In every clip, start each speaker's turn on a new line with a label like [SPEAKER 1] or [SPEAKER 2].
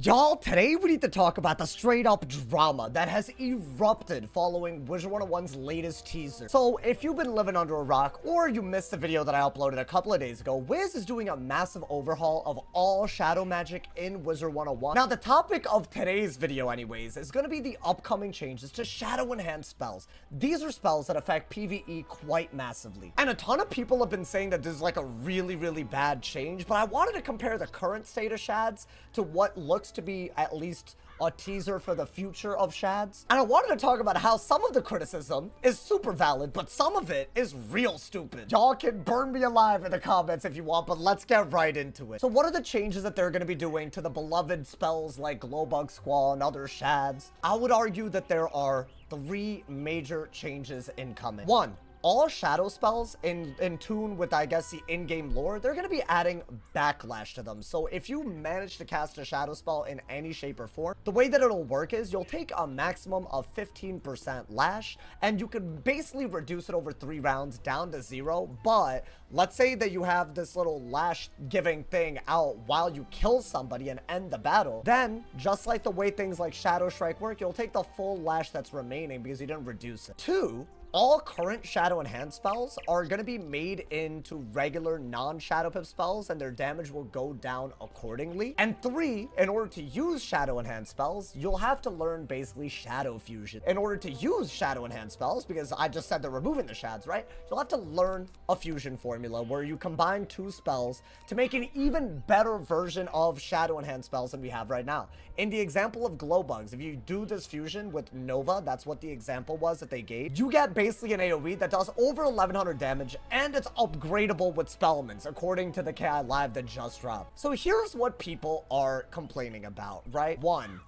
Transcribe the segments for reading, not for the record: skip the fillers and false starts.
[SPEAKER 1] Y'all, today we need to talk about the straight up drama that has erupted following Wizard101's latest teaser. So if you've been living under a rock or you missed the video that I uploaded a couple of days ago, Wiz is doing a massive overhaul of all shadow magic in Wizard101. Now the topic of today's video anyways is going to be the upcoming changes to shadow enhanced spells. These are spells that affect PvE quite massively. And a ton of people have been saying that this is like a really bad change, but I wanted to compare the current state of shads to what looks to be at least a teaser for the future of shads. And I wanted to talk about how some of the criticism is super valid, but some of it is real stupid. Y'all can burn me alive in the comments if you want, but let's get right into it. So what are the changes that they're going to be doing to the beloved spells like Glowbug Squall and other shads? I would argue that there are 3 major changes incoming. 1. All shadow spells in tune with, I guess, the in-game lore, they're going to be adding backlash to them. So if you manage to cast a shadow spell in any shape or form, the way that it'll work is you'll take a maximum of 15% lash, and you can basically reduce it over 3 rounds down to 0. But let's say that you have this little lash giving thing out while you kill somebody and end the battle. Then, just like the way things like Shadow Strike work, you'll take the full lash that's remaining because you didn't reduce it. 2. All current Shadow Enhanced spells are going to be made into regular non-Shadow Pip spells, and their damage will go down accordingly. And 3, in order to use Shadow Enhanced spells, you'll have to learn basically Shadow Fusion. In order to use Shadow Enhanced spells, because I just said they're removing the shads, right? You'll have to learn a fusion formula where you combine 2 spells to make an even better version of Shadow Enhanced spells than we have right now. In the example of Glowbugs, if you do this fusion with Nova, that's what the example was that they gave, you get basically an AoE that does over 1100 damage, and it's upgradable with Spellmans, according to the KI Live that just dropped. So here's what people are complaining about, right? 1.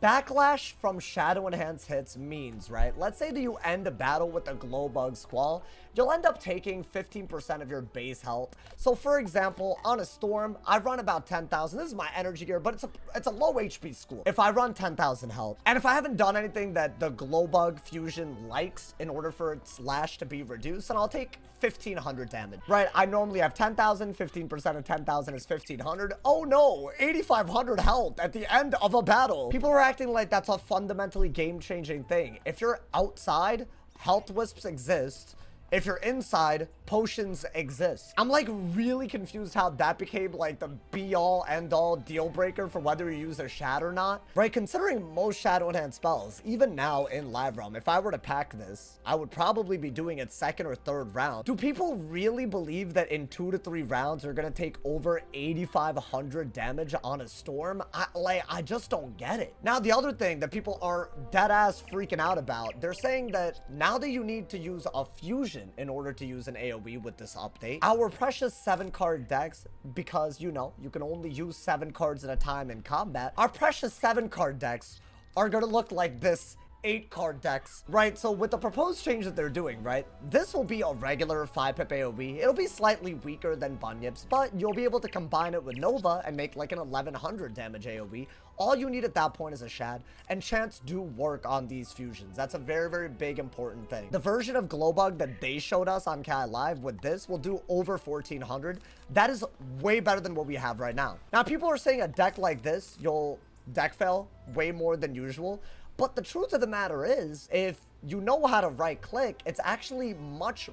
[SPEAKER 1] Backlash from Shadow Enhanced hits means, right? Let's say that you end a battle with a Glowbug Squall, you'll end up taking 15% of your base health. So for example, on a storm, I run about 10,000. This is my energy gear, but it's a low HP school. If I run 10,000 health, and if I haven't done anything that the Glowbug fusion likes in order for its lash to be reduced, then I'll take 1,500 damage, right? I normally have 10,000, 15% of 10,000 is 1,500. Oh no, 8,500 health at the end of a battle. People are acting like that's a fundamentally game-changing thing. If you're outside, health wisps exist. If you're inside, potions exist. I'm like really confused how that became like the be-all end-all deal breaker for whether you use a shad or not, right? Considering most shadow enhanced spells, even now in Live Realm, if I were to pack this, I would probably be doing it 2nd or 3rd round. Do people really believe that in 2 to 3 rounds you're gonna take over 8,500 damage on a storm? I just don't get it. Now the other thing that people are dead ass freaking out about, they're saying that now that you need to use a fusion in order to use an AoE with this update, our precious 7-card decks, because you know you can only use 7 cards at a time in combat, our precious 7-card decks are gonna look like this 8-card decks, right? So with the proposed change that they're doing, right, this will be a regular 5-pip AoE. It'll be slightly weaker than Bunyips, but you'll be able to combine it with Nova and make like an 1100 damage AoE. All you need at that point is a shad, and chants do work on these fusions. That's a very big important thing. The version of Glowbug that they showed us on KI Live with this will do over 1,400. That is way better than what we have right now. Now people are saying a deck like this, you'll deck fail way more than usual. But the truth of the matter is, if you know how to right click, it's actually much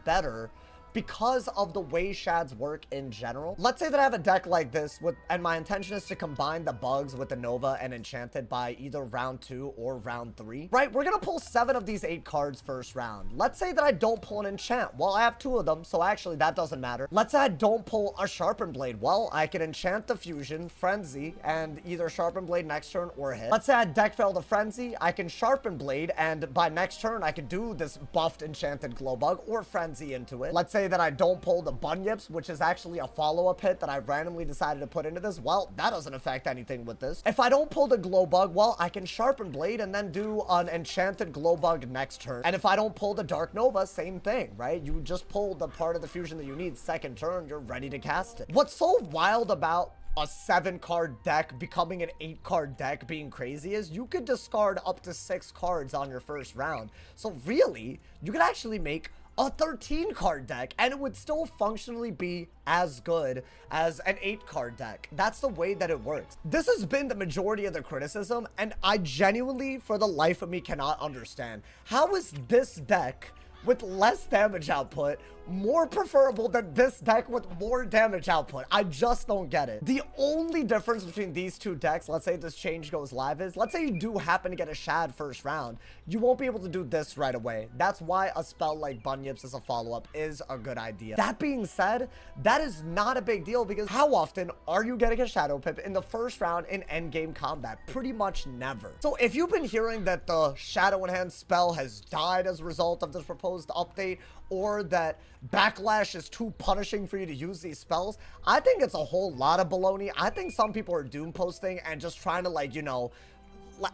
[SPEAKER 1] better because of the way shads work in general. Let's say that I have a deck like this and my intention is to combine the bugs with the Nova and Enchanted by either round 2 or round 3, right? We're gonna pull 7 of these 8 cards first round. Let's say that I don't pull an enchant. Well, I have 2 of them, so actually that doesn't matter. Let's say I don't pull a Sharpened Blade. Well, I can enchant the fusion, Frenzy, and either Sharpened Blade next turn or hit. Let's say I deck fail the Frenzy, I can Sharpen Blade, and by next turn I can do this buffed enchanted Glowbug or Frenzy into it. Let's say that I don't pull the Bunyips, which is actually a follow-up hit that I randomly decided to put into this. Well, that doesn't affect anything with this. If I don't pull the Glowbug, well, I can Sharpen Blade and then do an enchanted Glowbug next turn. And if I don't pull the Dark Nova, same thing, right? You just pull the part of the fusion that you need 2nd turn, you're ready to cast it. What's so wild about a 7-card deck becoming an 8-card deck being crazy is you could discard up to 6 cards on your first round. So really, you could actually make a 13 card deck and it would still functionally be as good as an 8 card deck. That's the way that it works. This has been the majority of the criticism, and I genuinely, for the life of me, cannot understand. How is this deck with less damage output more preferable than this deck with more damage output? I just don't get it. The only difference between these two decks, let's say this change goes live, is let's say you do happen to get a Shad first round, you won't be able to do this right away. That's why a spell like Bunyips as a follow-up is a good idea. That being said, that is not a big deal, because how often are you getting a Shadow Pip in the first round in endgame combat? Pretty much never. So if you've been hearing that the Shadow Enhanced spell has died as a result of this proposed update, or that Backlash is too punishing for you to use these spells, I think it's a whole lot of baloney. I think some people are doom posting and just trying to, like, you know,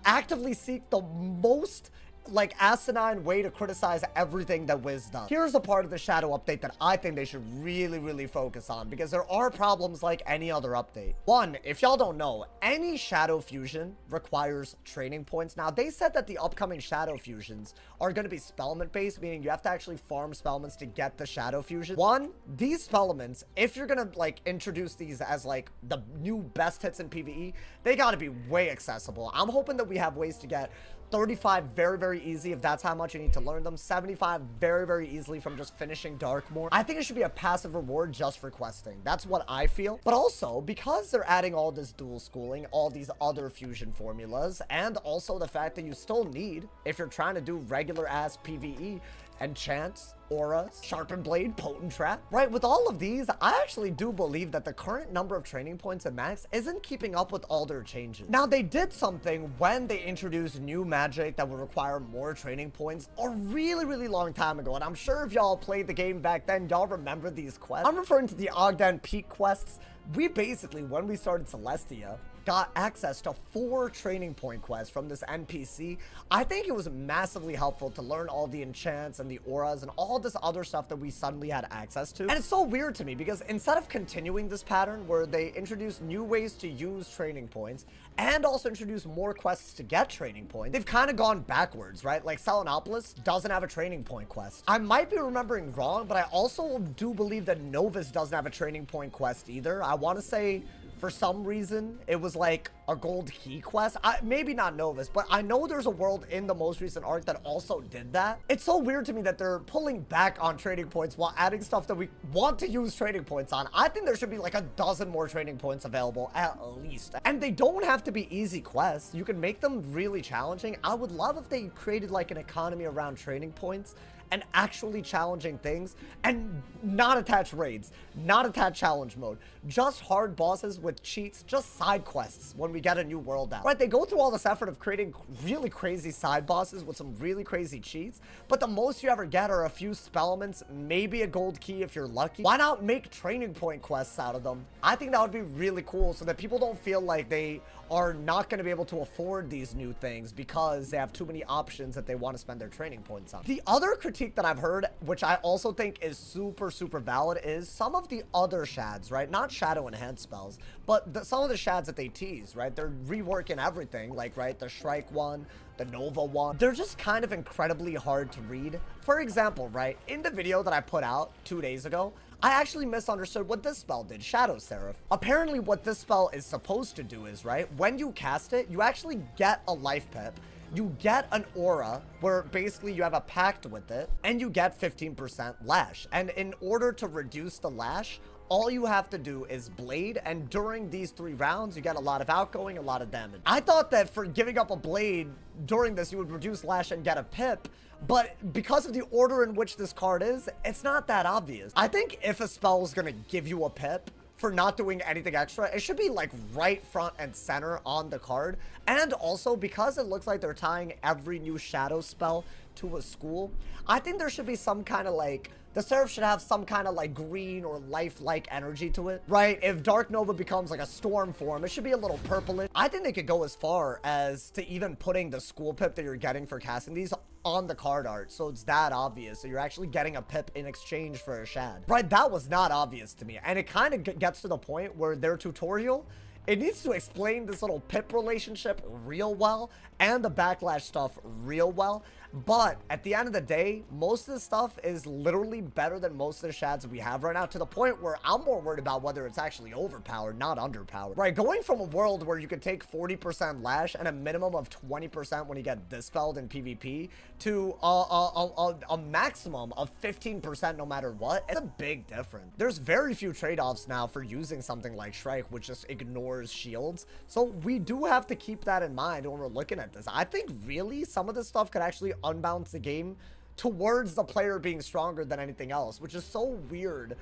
[SPEAKER 1] actively seek the most like asinine way to criticize everything that Wiz does. Here's the part of the Shadow update that I think they should really focus on, because there are problems like any other update. One, if y'all don't know, any Shadow Fusion requires training points. Now, they said that the upcoming Shadow Fusions are going to be Spellment based, meaning you have to actually farm Spellments to get the Shadow Fusion. One, these Spellments, if you're going to like introduce these as like the new best hits in PvE, they got to be way accessible. I'm hoping that we have ways to get 35 very easy if that's how much you need to learn them. 75 very easily from just finishing Darkmoor. I think it should be a passive reward just for questing. That's what I feel. But also, because they're adding all this dual schooling, all these other fusion formulas, and also the fact that you still need, if you're trying to do regular ass PvE, enchants, auras, sharpened blade, potent trap, right? With all of these, I actually do believe that the current number of training points at max isn't keeping up with all their changes. Now, they did something when they introduced new magic that would require more training points a really long time ago, and I'm sure if y'all played the game back then, y'all remember these quests. I'm referring to the Ogden Peak quests. We basically, when we started Celestia, got access to 4 training point quests from this NPC. I think it was massively helpful to learn all the enchants and the auras and all this other stuff that we suddenly had access to. And it's so weird to me, because instead of continuing this pattern where they introduce new ways to use training points and also introduce more quests to get training points, they've kind of gone backwards, right? Like Selenopolis doesn't have a training point quest. I might be remembering wrong, but I also do believe that Novus doesn't have a training point quest either. I want to say, for some reason, it was like a gold key quest. Maybe not Novus, but I know there's a world in the most recent arc that also did that. It's so weird to me that they're pulling back on training points while adding stuff that we want to use training points on. I think there should be like a dozen more training points available at least. And they don't have to be easy quests. You can make them really challenging. I would love if they created like an economy around training points and actually challenging things, and not attach raids, not attach challenge mode, just hard bosses with cheats, just side quests when we get a new world out. Right, they go through all this effort of creating really crazy side bosses with some really crazy cheats, but the most you ever get are a few spellments, maybe a gold key if you're lucky. Why not make training point quests out of them? I think that would be really cool, so that people don't feel like they are not going to be able to afford these new things because they have too many options that they want to spend their training points on. The other critique that I've heard, which I also think is super valid, is some of the other shads, right? Not shadow enhanced spells, but some of the shads that they tease, right? They're reworking everything, like, right, the Shrike one, the Nova one. They're just kind of incredibly hard to read. For example, right, in the video that I put out 2 days ago, I actually misunderstood what this spell did, Shadow Seraph. Apparently what this spell is supposed to do is, right, when you cast it, you actually get a life pip, you get an aura where basically you have a pact with it, and you get 15% lash. And in order to reduce the lash, all you have to do is blade, and during these 3 rounds, you get a lot of outgoing, a lot of damage. I thought that for giving up a blade during this, you would reduce lash and get a pip, but because of the order in which this card is, it's not that obvious. I think if a spell is gonna give you a pip for not doing anything extra, it should be like right front and center on the card. And also, because it looks like they're tying every new shadow spell to a school, I think there should be some kind of like, the Seraph should have some kind of like green or life-like energy to it, right? If Dark Nova becomes like a storm form, it should be a little purplish. I think they could go as far as to even putting the school pip that you're getting for casting these on the card art, so it's that obvious. So you're actually getting a pip in exchange for a shad, right? That was not obvious to me, and it kind of gets to the point where their tutorial, it needs to explain this little pip relationship real well and the backlash stuff real well. But at the end of the day, most of the stuff is literally better than most of the shads we have right now, to the point where I'm more worried about whether it's actually overpowered, not underpowered. Right, going from a world where you can take 40% lash and a minimum of 20% when you get dispelled in PvP to a maximum of 15% no matter what, it's a big difference. There's very few trade-offs now for using something like Shrike, which just ignores shields. So we do have to keep that in mind when we're looking at this. I think really some of this stuff could actually unbalance the game towards the player being stronger than anything else, which is so weird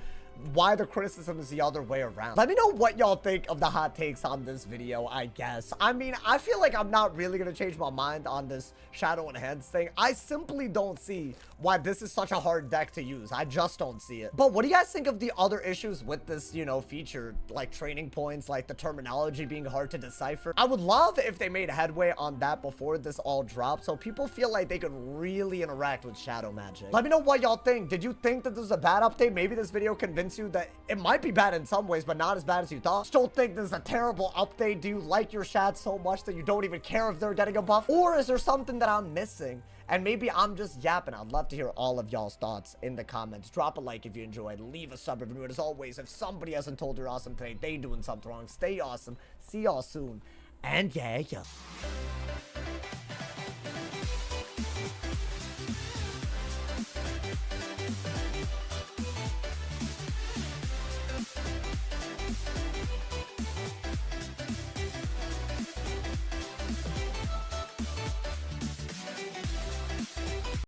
[SPEAKER 1] why the criticism is the other way around. Let me know what y'all think of the hot takes on this video, I guess. I mean, I feel like I'm not really gonna change my mind on this Shadow Enhance thing. I simply don't see why this is such a hard deck to use. I just don't see it. But what do you guys think of the other issues with this, you know, feature, like training points, like the terminology being hard to decipher? I would love if they made headway on that before this all dropped, so people feel like they could really interact with shadow magic. Let me know what y'all think. Did you think that this was a bad update? Maybe this video convinced you that it might be bad in some ways, but not as bad as you thought. Still think this is a terrible update? Do you like your shads so much that you don't even care if they're getting a buff? Or is there something that I'm missing and maybe I'm just yapping? I'd love to hear all of y'all's thoughts in the comments. Drop a like if you enjoyed, leave a sub if you're new, and as always, if somebody hasn't told you you're awesome today, they doing something wrong. Stay awesome, see y'all soon, and yeah.